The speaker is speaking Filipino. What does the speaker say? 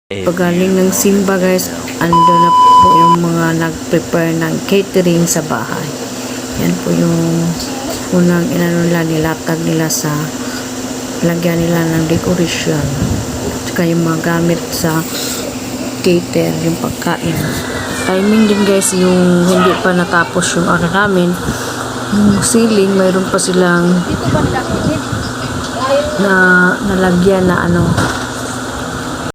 Pagaling ng simba guys, ando na po yung mga nag-prepare ng catering sa bahay. Yan po yung unang inano nila, nilatag nila sa lagyan nila ng decoration. Tsaka yung mga gamit sa cater, yung pagkain. Timing din guys, yung hindi pa natapos yung ano namin, yung ceiling, mayroon pa silang na nalagyan na ano,